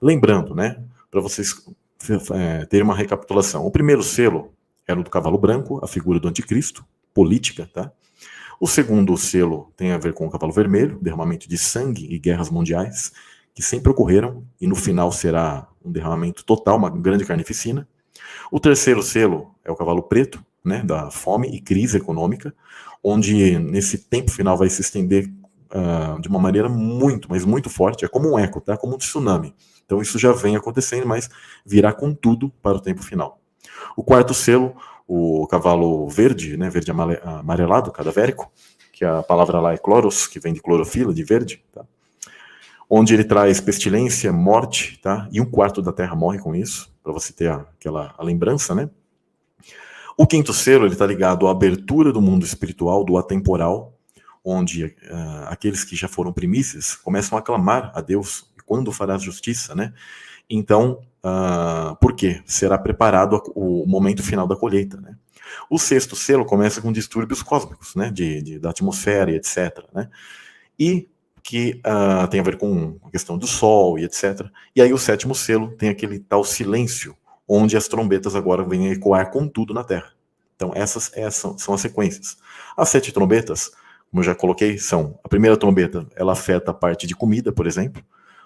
Lembrando, né, para vocês terem uma recapitulação. O primeiro selo era o do cavalo branco, a figura do anticristo, política, tá? O segundo selo tem a ver com o cavalo vermelho, derramamento de sangue e guerras mundiais, que sempre ocorreram, e no final será um derramamento total, uma grande carnificina. O terceiro selo é o cavalo preto, né, da fome e crise econômica, onde nesse tempo final vai se estender de uma maneira muito, mas muito forte, é como um eco, tá? Como um tsunami. Então isso já vem acontecendo, mas virá com tudo para o tempo final. O quarto selo, o cavalo verde, né, verde amarelado, cadavérico, que a palavra lá é chloros, que vem de clorofila, de verde, tá? Onde ele traz pestilência, morte, tá? E 1/4 da terra morre com isso, para você ter a lembrança, né? O quinto selo, ele está ligado à abertura do mundo espiritual, do atemporal, onde aqueles que já foram primícias começam a clamar a Deus, quando fará justiça, né? Então, por quê? Será preparado o momento final da colheita, né? O sexto selo começa com distúrbios cósmicos, né? Da atmosfera e etc, né? E que tem a ver com a questão do sol e etc. E aí o sétimo selo tem aquele tal silêncio, onde as trombetas agora vêm a ecoar com tudo na Terra. Então essas são as sequências. As 7 trombetas, como eu já coloquei, são... A primeira trombeta, ela afeta a parte de comida, por exemplo,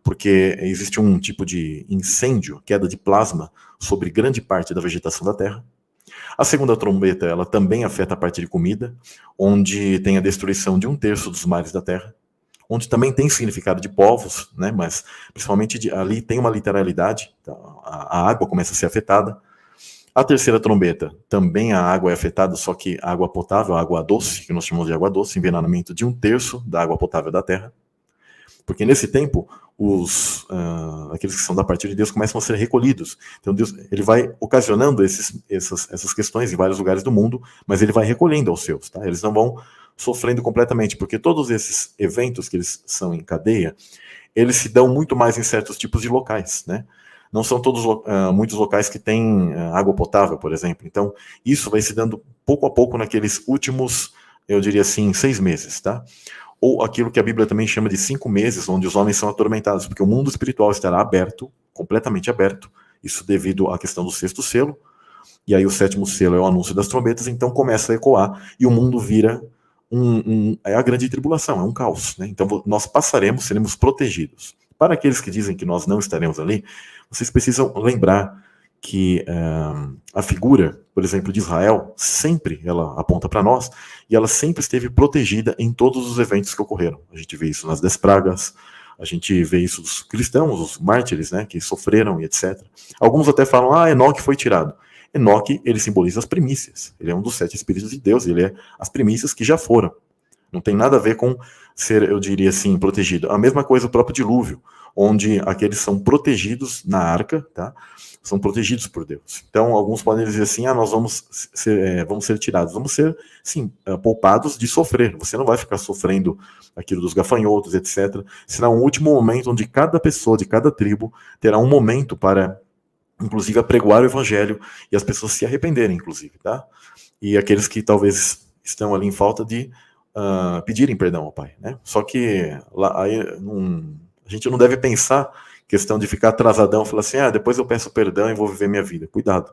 porque existe um tipo de incêndio, queda de plasma, sobre grande parte da vegetação da Terra. A segunda trombeta, ela também afeta a parte de comida, onde tem a destruição de 1/3 dos mares da Terra, onde também tem significado de povos, né, mas principalmente ali tem uma literalidade, então a água começa a ser afetada. A terceira trombeta, também a água é afetada, só que a água potável, a água doce, que nós chamamos de água doce, envenenamento de 1/3 da água potável da Terra. Porque nesse tempo, aqueles que são da parte de Deus começam a ser recolhidos. Então Deus, ele vai ocasionando essas questões em vários lugares do mundo, mas ele vai recolhendo aos seus, tá? Eles não vão sofrendo completamente, porque todos esses eventos que eles são em cadeia, eles se dão muito mais em certos tipos de locais, né? Não são todos muitos locais que têm água potável, por exemplo. Então, isso vai se dando pouco a pouco naqueles últimos, eu diria assim, 6 meses, tá? Ou aquilo que a Bíblia também chama de 5 meses, onde os homens são atormentados, porque o mundo espiritual estará aberto, completamente aberto, isso devido à questão do sexto selo, e aí o sétimo selo é o anúncio das trombetas, então começa a ecoar, e o mundo vira é a grande tribulação, é um caos, né? Então nós passaremos, seremos protegidos. Para aqueles que dizem que nós não estaremos ali, vocês precisam lembrar que a figura, por exemplo, de Israel, sempre ela aponta para nós, e ela sempre esteve protegida em todos os eventos que ocorreram. A gente vê isso nas 10 pragas, a gente vê isso dos cristãos, os mártires, né, que sofreram e etc. Alguns até falam, Enoque foi tirado. Enoque, ele simboliza as primícias, ele é um dos 7 espíritos de Deus, ele é as primícias que já foram. Não tem nada a ver com ser, eu diria assim, protegido. A mesma coisa o próprio dilúvio, onde aqueles são protegidos na arca, tá? São protegidos por Deus. Então, alguns podem dizer assim, nós vamos ser tirados. Vamos ser, sim, poupados de sofrer. Você não vai ficar sofrendo aquilo dos gafanhotos, etc. Será um último momento onde cada pessoa, de cada tribo, terá um momento para, inclusive, apregoar o evangelho e as pessoas se arrependerem, inclusive, tá? E aqueles que talvez estão ali em falta de pedirem perdão ao Pai, né? Só que lá, aí, a gente não deve pensar questão de ficar atrasadão, falar assim, depois eu peço perdão e vou viver minha vida. Cuidado.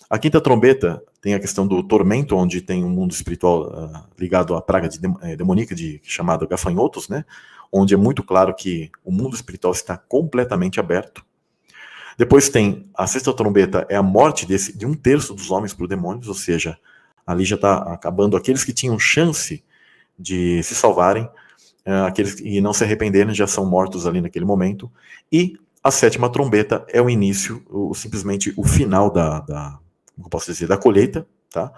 A quinta trombeta tem a questão do tormento, onde tem um mundo espiritual ligado à praga demoníaca chamada gafanhotos, né? Onde é muito claro que o mundo espiritual está completamente aberto. Depois tem a sexta trombeta, é a morte de 1/3 dos homens por demônios, ou seja, ali já está acabando aqueles que tinham chance de se salvarem, aqueles que não se arrependeram já são mortos ali naquele momento. E a sétima trombeta é o início, simplesmente o final como posso dizer, da colheita, tá?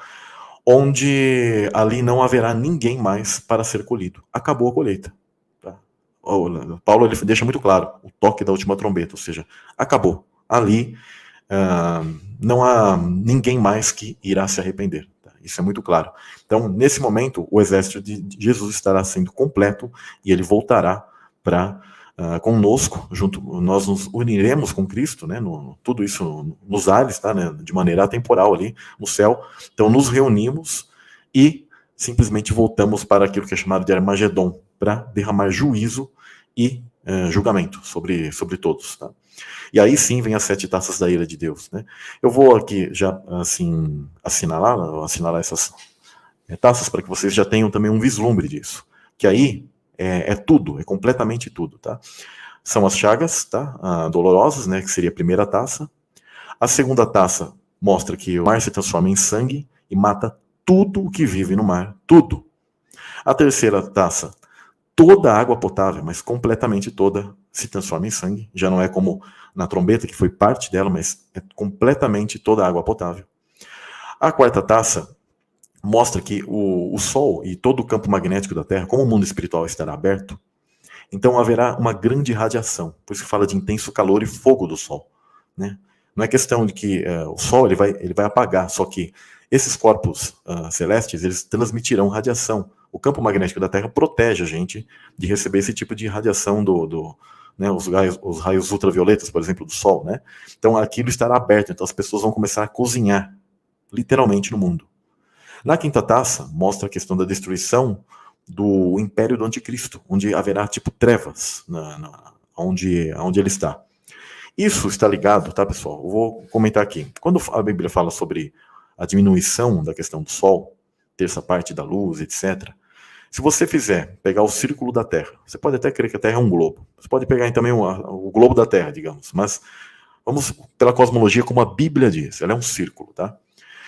Onde ali não haverá ninguém mais para ser colhido. Acabou a colheita. Tá? Paulo ele deixa muito claro o toque da última trombeta, ou seja, acabou. Ali não há ninguém mais que irá se arrepender. Isso é muito claro. Então, nesse momento, o exército de Jesus estará sendo completo e ele voltará para conosco, nós nos uniremos com Cristo, né, tudo isso nos ares, tá, né, de maneira atemporal ali no céu. Então, nos reunimos e simplesmente voltamos para aquilo que é chamado de Armagedon, para derramar juízo e julgamento sobre todos, tá? E aí sim vem as 7 taças da ira de Deus, né? Eu vou aqui já, assim, assinalar essas taças para que vocês já tenham também um vislumbre disso. Que aí é tudo, é completamente tudo, tá? São as chagas, tá? Dolorosas, né? Que seria a primeira taça. A segunda taça mostra que o mar se transforma em sangue e mata tudo o que vive no mar, tudo. A terceira taça, toda a água potável, mas completamente toda, se transforma em sangue. Já não é como na trombeta, que foi parte dela, mas é completamente toda a água potável. A quarta taça mostra que o Sol e todo o campo magnético da Terra, como o mundo espiritual estará aberto, então haverá uma grande radiação. Por isso que fala de intenso calor e fogo do Sol, né? Não é questão de que o Sol ele vai apagar, só que esses corpos celestes, eles transmitirão radiação. O campo magnético da Terra protege a gente de receber esse tipo de radiação né, os raios ultravioletas, por exemplo, do Sol, né? Então aquilo estará aberto, então as pessoas vão começar a cozinhar, literalmente, no mundo. Na quinta taça, mostra a questão da destruição do império do anticristo, onde haverá, tipo, trevas onde ele está. Isso está ligado, tá, pessoal? Eu vou comentar aqui. Quando a Bíblia fala sobre a diminuição da questão do Sol, terça parte da luz, etc., se você pegar o círculo da Terra, você pode até crer que a Terra é um globo. Você pode pegar também o globo da Terra, digamos, mas vamos pela cosmologia como a Bíblia diz, ela é um círculo, tá?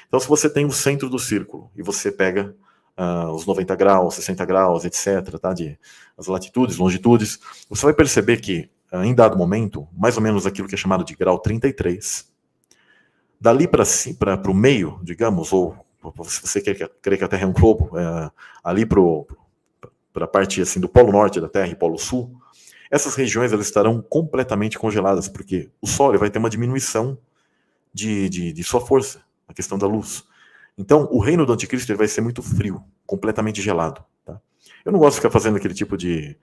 Então, se você tem o centro do círculo e você pega os 90 graus, 60 graus, etc., tá, as latitudes, longitudes, você vai perceber que, em dado momento, mais ou menos aquilo que é chamado de grau 33, dali para o meio, digamos, ou se você crê que a Terra é um globo, ali para a parte assim, do Polo Norte da Terra e Polo Sul, essas regiões elas estarão completamente congeladas, porque o Sol vai ter uma diminuição de sua força, a questão da luz. Então, o reino do anticristo ele vai ser muito frio, completamente gelado. Tá? Eu não gosto de ficar fazendo aquele tipo de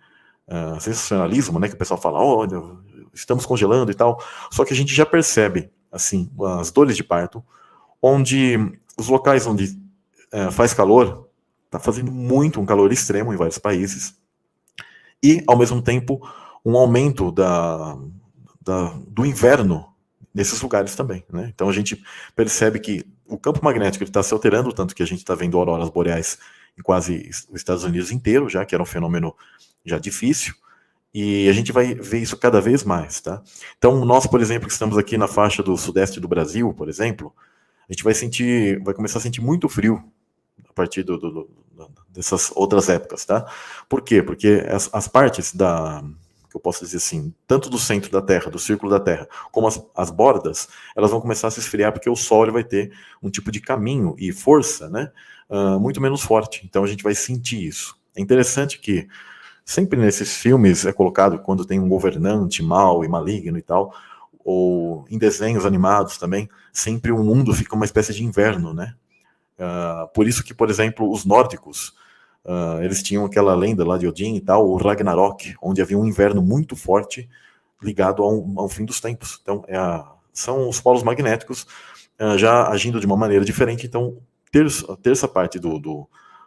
sensacionalismo, né, que o pessoal fala, olha, estamos congelando e tal. Só que a gente já percebe, assim, as dores de parto, onde os locais onde faz calor, está fazendo muito um calor extremo em vários países, e, ao mesmo tempo, um aumento do inverno nesses lugares também, né? Então a gente percebe que o campo magnético está se alterando, tanto que a gente está vendo auroras boreais em quase os Estados Unidos inteiro, já que era um fenômeno já difícil, e a gente vai ver isso cada vez mais, tá? Então nós, por exemplo, que estamos aqui na faixa do sudeste do Brasil, por exemplo, a gente vai começar a sentir muito frio a partir dessas outras épocas, tá? Por quê? Porque as partes eu posso dizer assim, tanto do centro da Terra, do círculo da Terra, como as bordas, elas vão começar a se esfriar porque o Sol ele vai ter um tipo de caminho e força, né, muito menos forte. Então a gente vai sentir isso. É interessante que sempre nesses filmes é colocado quando tem um governante mau e maligno e tal, ou em desenhos animados também, sempre o mundo fica uma espécie de inverno, né? Por isso que, por exemplo, os nórdicos, eles tinham aquela lenda lá de Odin e tal, o Ragnarok, onde havia um inverno muito forte ligado ao fim dos tempos. Então, são os polos magnéticos já agindo de uma maneira diferente. Então, a terça parte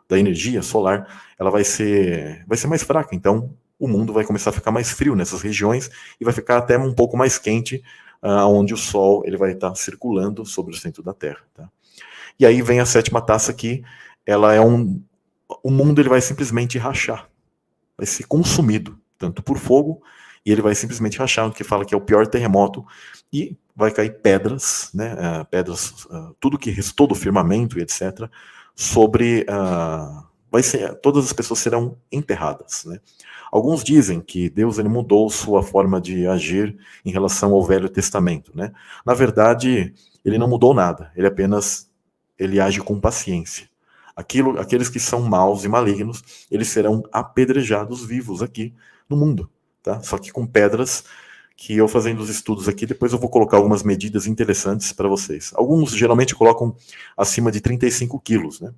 da energia solar, ela vai ser mais fraca. Então, o mundo vai começar a ficar mais frio nessas regiões e vai ficar até um pouco mais quente, onde o Sol ele vai estar circulando sobre o centro da Terra. Tá? E aí vem a sétima taça que ela é o mundo ele vai simplesmente rachar, vai ser consumido, tanto por fogo, e ele vai simplesmente rachar, o que fala que é o pior terremoto, e vai cair pedras, né, tudo que restou do firmamento e etc., todas as pessoas serão enterradas, né? Alguns dizem que Deus ele mudou sua forma de agir em relação ao Velho Testamento, né? Na verdade, ele não mudou nada, ele age com paciência. Aqueles que são maus e malignos, eles serão apedrejados vivos aqui no mundo, tá? Só que com pedras que eu fazendo os estudos aqui, depois eu vou colocar algumas medidas interessantes para vocês. Alguns geralmente colocam acima de 35 quilos, né?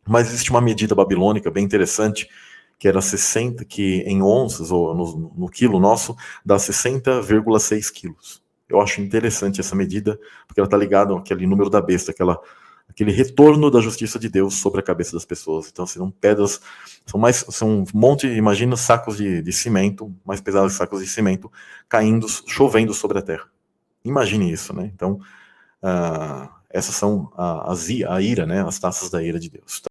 Mas existe uma medida babilônica bem interessante, que era 60, que em onças, ou no quilo nosso, dá 60,6 quilos. Eu acho interessante essa medida, porque ela está ligada àquele número da besta, aquela aquele retorno da justiça de Deus sobre a cabeça das pessoas. Então serão pedras, são um monte, imagina sacos de cimento, mais pesados que sacos de cimento, caindo, chovendo sobre a terra. Imagine isso, né? Então, essas são a ira, né? As taças da ira de Deus.